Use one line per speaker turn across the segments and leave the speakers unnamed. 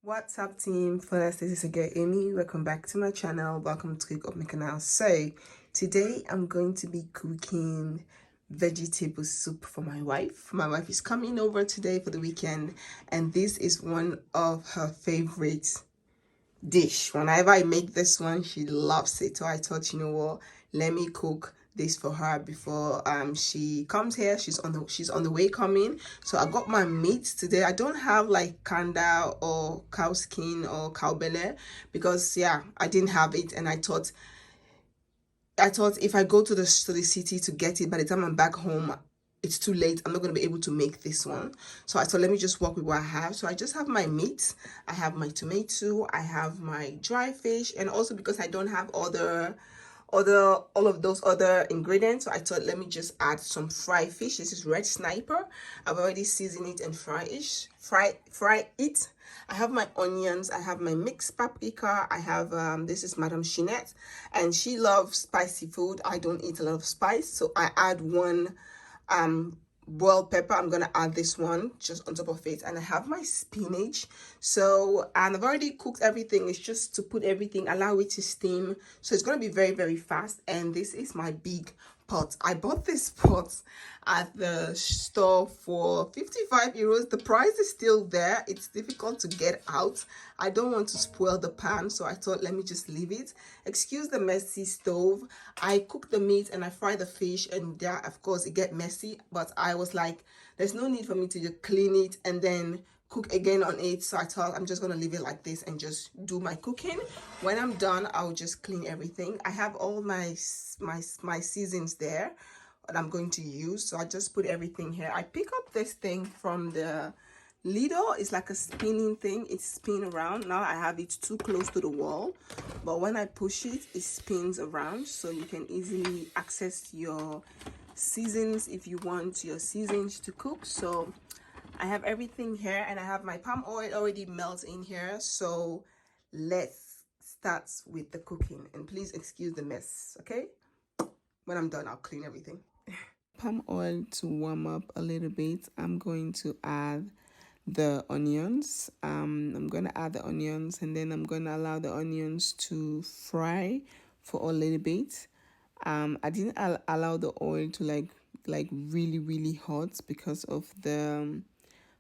What's up, team? First, this is again Amy. Welcome back to my channel. Welcome to Cook Up My Canal. So today I'm going to be cooking vegetable soup for my wife. My wife is coming over today for the weekend, and this is one of her favorite dish. Whenever I make this one, she loves it. So I thought, you know what, let me cook this for her before she comes here. She's on the way coming. So I got my meat today. I don't have like kanda or cow skin or cow belly because yeah, I didn't have it, and I thought if I go to the city to get it, by the time I'm back home, it's too late. I'm not going to be able to make this one. So I thought, let me just work with what I have. So I just have my meat. I have my tomato. I have my dry fish. And also because I don't have all of those other ingredients, so I thought, let me just add some fried fish. This is red sniper. I've already seasoned it and fry it. I have my onions. I have my mixed paprika. I have this is Madame Chinette, and she loves spicy food. I don't eat a lot of spice, so I add one boiled pepper. I'm gonna add this one just on top of it, and I have my spinach. So, and I've already cooked everything. It's just to put everything, allow it to steam, so it's gonna be very, very fast. And this is my big pot. I bought this pot at the store for 55 euros. The price is still there. It's difficult to get out. I don't want to spoil the pan, so I thought, let me just leave it. Excuse the messy stove. I cook the meat and I fry the fish, and there, of course, it get messy, but I was like, there's no need for me to just clean it and then cook again on it. So I thought, I'm just gonna leave it like this and just do my cooking. When I'm done, I'll just clean everything. I have all my seasons there that I'm going to use, so I just put everything here. I pick up this thing from the Lidl. It's like a spinning thing. It spins around. Now I have it too close to the wall, but when I push it, it spins around, so you can easily access your seasons if you want your seasons to cook. So I have everything here, and I have my palm oil already melt in here. So let's start with the cooking, and please excuse the mess. Okay, when I'm done, I'll clean everything. Palm oil to warm up a little bit. I'm going to add the onions. I'm going to add the onions, and then I'm going to allow the onions to fry for a little bit. I didn't allow the oil to like really, really hot because of the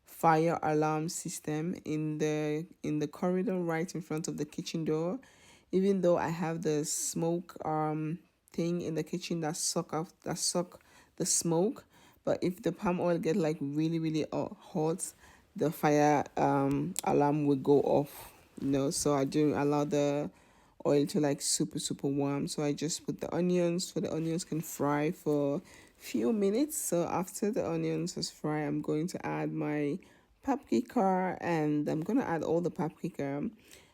fire alarm system in the corridor right in front of the kitchen door. Even though I have the smoke thing in the kitchen that suck the smoke, but if the palm oil get like really, really hot, the fire alarm will go off. So I don't allow the oil to like super, super warm. So I just put the onions, so the onions can fry for few minutes. So after the onions is fry, I'm going to add my paprika, and I'm going to add all the paprika.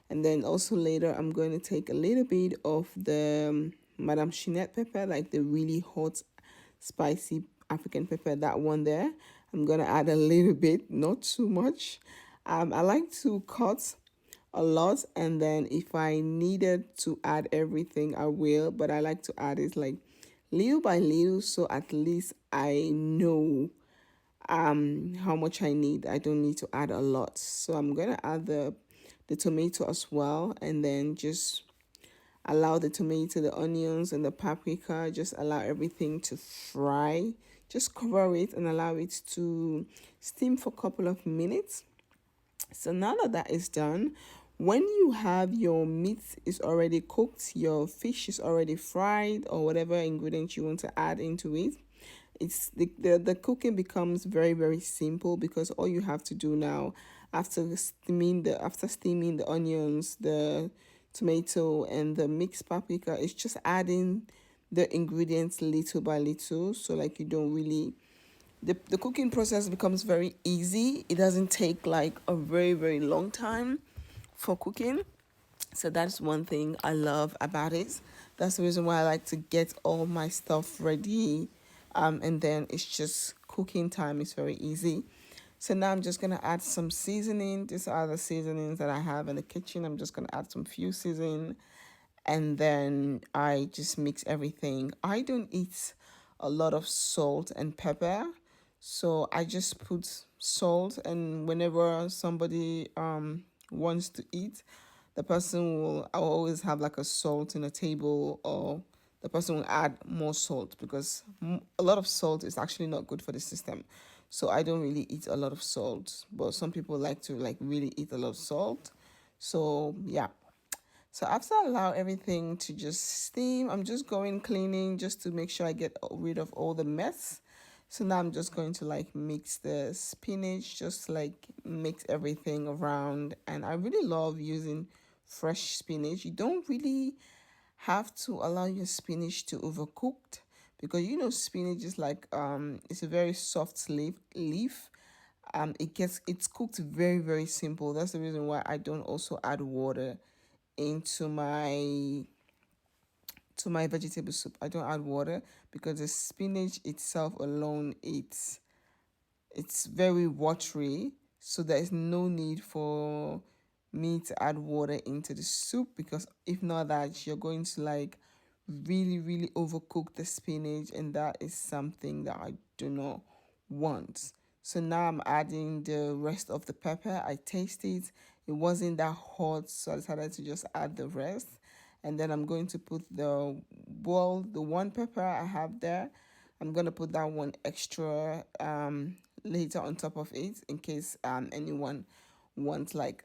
And then also later, I'm going to take a little bit of the Madame Chinette pepper, like the really hot, spicy African pepper, that one there. I'm going to add a little bit, not too much. I like to cut a lot, and then if I needed to add everything, I will, but I like to add it like little by little, so at least I know how much I need. I don't need to add a lot. So I'm gonna add the tomato as well, and then just allow the tomato, the onions, and the paprika, just allow everything to fry. Just cover it and allow it to steam for a couple of minutes. So now that that is done, when you have your meat is already cooked, your fish is already fried, or whatever ingredient you want to add into it, it's the cooking becomes very, very simple, because all you have to do now, after steaming the onions, the tomato, and the mixed paprika, is just adding the ingredients little by little. So like you don't really, the cooking process becomes very easy. It doesn't take like a very, very long time for cooking. So that's one thing I love about it. That's the reason why I like to get all my stuff ready. And then it's just cooking time is very easy. So now I'm just going to add some seasoning. These are the seasonings that I have in the kitchen. I'm just going to add some few seasoning, and then I just mix everything. I don't eat a lot of salt and pepper, so I just put salt, and whenever somebody wants to eat, the person will, I will always have like a salt in a table, or the person will add more salt, because a lot of salt is actually not good for the system. So I don't really eat a lot of salt, but some people like to like really eat a lot of salt. So yeah. So after I allow everything to just steam, I'm just going cleaning just to make sure I get rid of all the mess. So now I'm just going to like mix the spinach, just like mix everything around. And I really love using fresh spinach. You don't really have to allow your spinach to overcooked, because you know spinach is like it's a very soft leaf. It's cooked very simple. That's the reason why I don't also add water into my vegetable soup. I don't add water because the spinach itself alone, it's very watery, so there is no need for me to add water into the soup, because if not that, you're going to like really overcook the spinach, and that is something that I do not want. So now I'm adding the rest of the pepper. I taste it. It wasn't that hot, so I decided to just add the rest. And then I'm going to put the one pepper I have there. I'm gonna put that one extra later on top of it, in case anyone wants like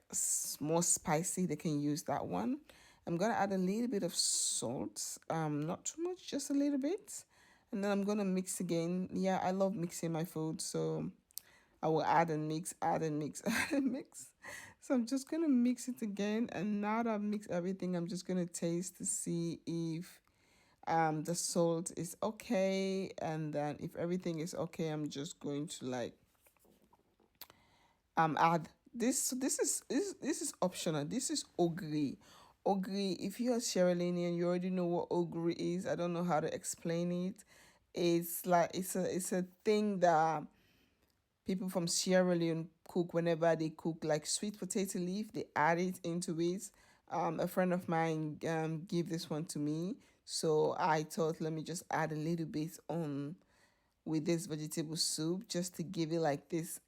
more spicy, they can use that one. I'm gonna add a little bit of salt, not too much, just a little bit. And then I'm gonna mix again. Yeah, I love mixing my food, so I will add and mix, add and mix, add and mix. So I'm just gonna mix it again. And now that I've mixed everything, I'm just gonna taste to see if the salt is okay. And then if everything is okay, I'm just going to like add this. So this is optional. This is ogri. Ogri, if you're Sierra Leonean, you already know what ogri is. I don't know how to explain it. It's like it's a thing that people from Sierra Leone cook whenever they cook like sweet potato leaf. They add it into it. A friend of mine gave this one to me, so I thought let me just add a little bit on with this vegetable soup, just to give it like this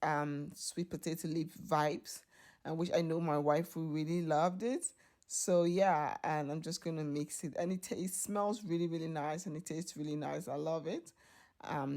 sweet potato leaf vibes, and which I know my wife will really loved it. So yeah, and I'm just gonna mix it, and it smells really nice, and it tastes really nice. I love it.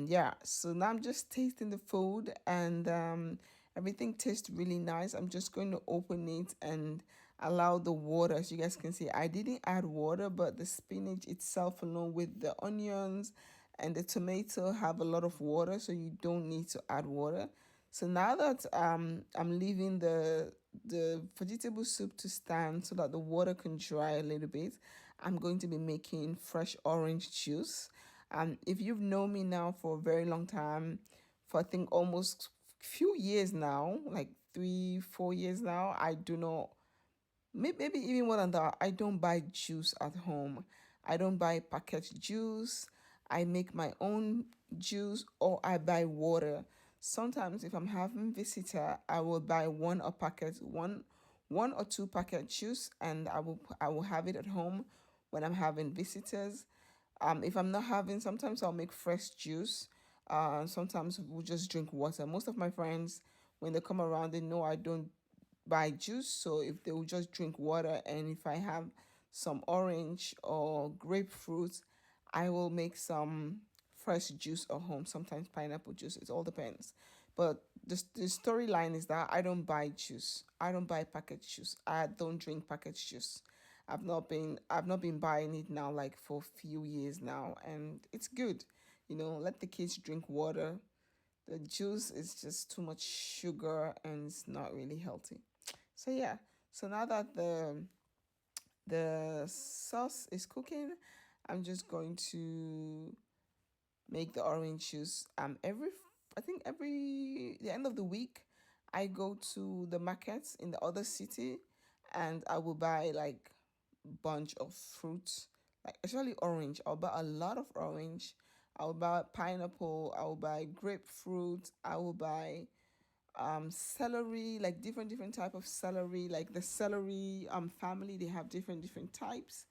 Yeah, so now I'm just tasting the food, and everything tastes really nice. I'm just going to open it and allow the water. As you guys can see, I didn't add water, but the spinach itself along with the onions and the tomato have a lot of water, so you don't need to add water. So now that I'm leaving the vegetable soup to stand so that the water can dry a little bit, I'm going to be making fresh orange juice. If you've known me now for a very long time, for I think almost few years now, like 3 4 years now, I do not, maybe even more than that, I don't buy juice at home. I don't buy packet juice. I make my own juice, or I buy water. Sometimes if I'm having visitor, I will buy one or two packet juice, and I will have it at home when I'm having visitors. If I'm not having, sometimes I'll make fresh juice. Sometimes we'll just drink water. Most of my friends, when they come around, they know I don't buy juice. So if they will just drink water, and if I have some orange or grapefruit, I will make some fresh juice at home. Sometimes pineapple juice. It all depends. But the storyline is that I don't buy juice. I don't buy packet juice. I don't drink packet juice. I've not been buying it now like for a few years now, and it's good. Let the kids drink water. The juice is just too much sugar, and it's not really healthy. So yeah. So now that the sauce is cooking, I'm just going to make the orange juice. I think every the end of the week, I go to the markets in the other city, and I will buy like bunch of fruits, like especially orange. I'll buy a lot of orange. I'll buy pineapple. I'll buy grapefruit. I will buy celery, like different type of celery, like the celery family. They have different types.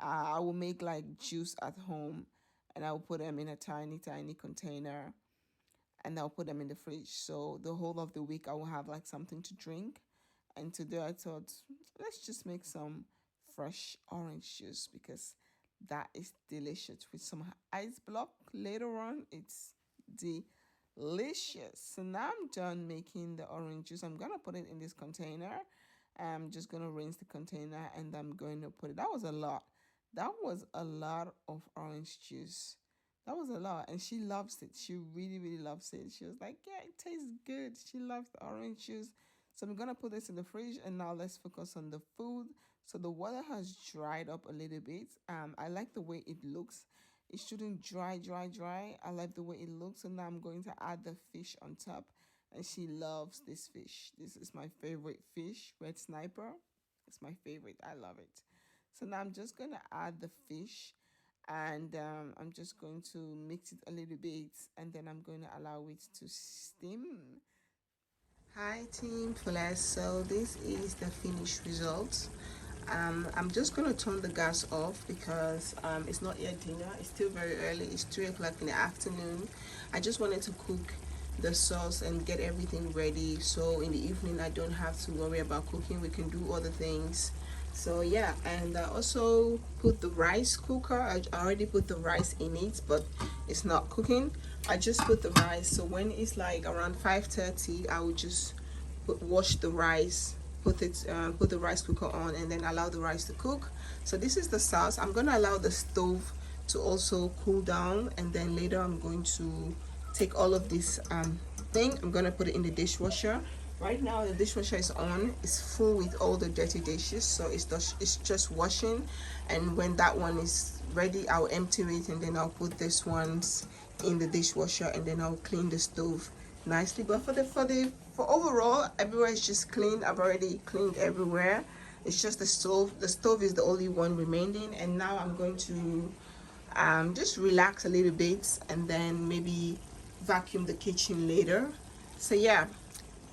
I will make like juice at home, and I will put them in a tiny container, and I'll put them in the fridge. So the whole of the week I will have like something to drink. And today I thought, let's just make some fresh orange juice because that is delicious with some ice block later on. It's delicious. So now I'm done making the orange juice. I'm gonna put it in this container. I'm just gonna rinse the container and I'm going to put it. That was a lot. That was a lot of orange juice. That was a lot. And she loves it. She really, really loves it. She was like, yeah, it tastes good. She loves the orange juice. So I'm going to put this in the fridge. And now let's focus on the food. So the water has dried up a little bit. I like the way it looks. It shouldn't dry. I like the way it looks. So now I'm going to add the fish on top. And she loves this fish. This is my favorite fish, red sniper. It's my favorite. I love it. So now I'm just going to add the fish and I'm just going to mix it a little bit and then I'm going to allow it to steam. Hi team Fullest, so this is the finished result. I'm just going to turn the gas off because it's not yet dinner. It's still very early. It's 3 o'clock in the afternoon. I just wanted to cook the sauce and get everything ready so in the evening I don't have to worry about cooking. We can do other things. So yeah, and I also put the rice cooker. I already put the rice in it, but it's not cooking. I just put the rice, so when it's like around 5:30 I will just wash the rice, put the rice cooker on and then allow the rice to cook. So this is the sauce. I'm gonna allow the stove to also cool down and then later I'm going to take all of this thing. I'm gonna put it in the dishwasher. Right now the dishwasher is on. It's full with all the dirty dishes, so it's just washing, and when that one is ready I'll empty it and then I'll put this ones in the dishwasher and then I'll clean the stove nicely. But for overall everywhere is just clean. I've already cleaned everywhere. It's just the stove. The stove is the only one remaining, and now I'm going to just relax a little bit and then maybe vacuum the kitchen later. So yeah,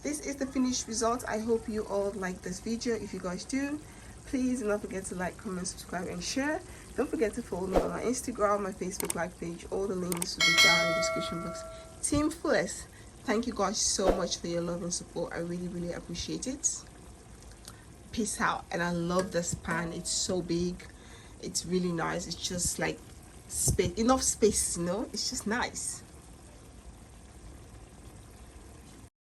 this is the finished result. I hope you all like this video. If you guys do, please do not forget to like, comment, subscribe and share. Don't forget to follow me on my Instagram, my Facebook Live page. All the links will be down in the description box. Team Fullest, thank you guys so much for your love and support. I really appreciate it. Peace out. And I love this pan. It's so big. It's really nice. It's just like space, enough space, you know. It's just nice.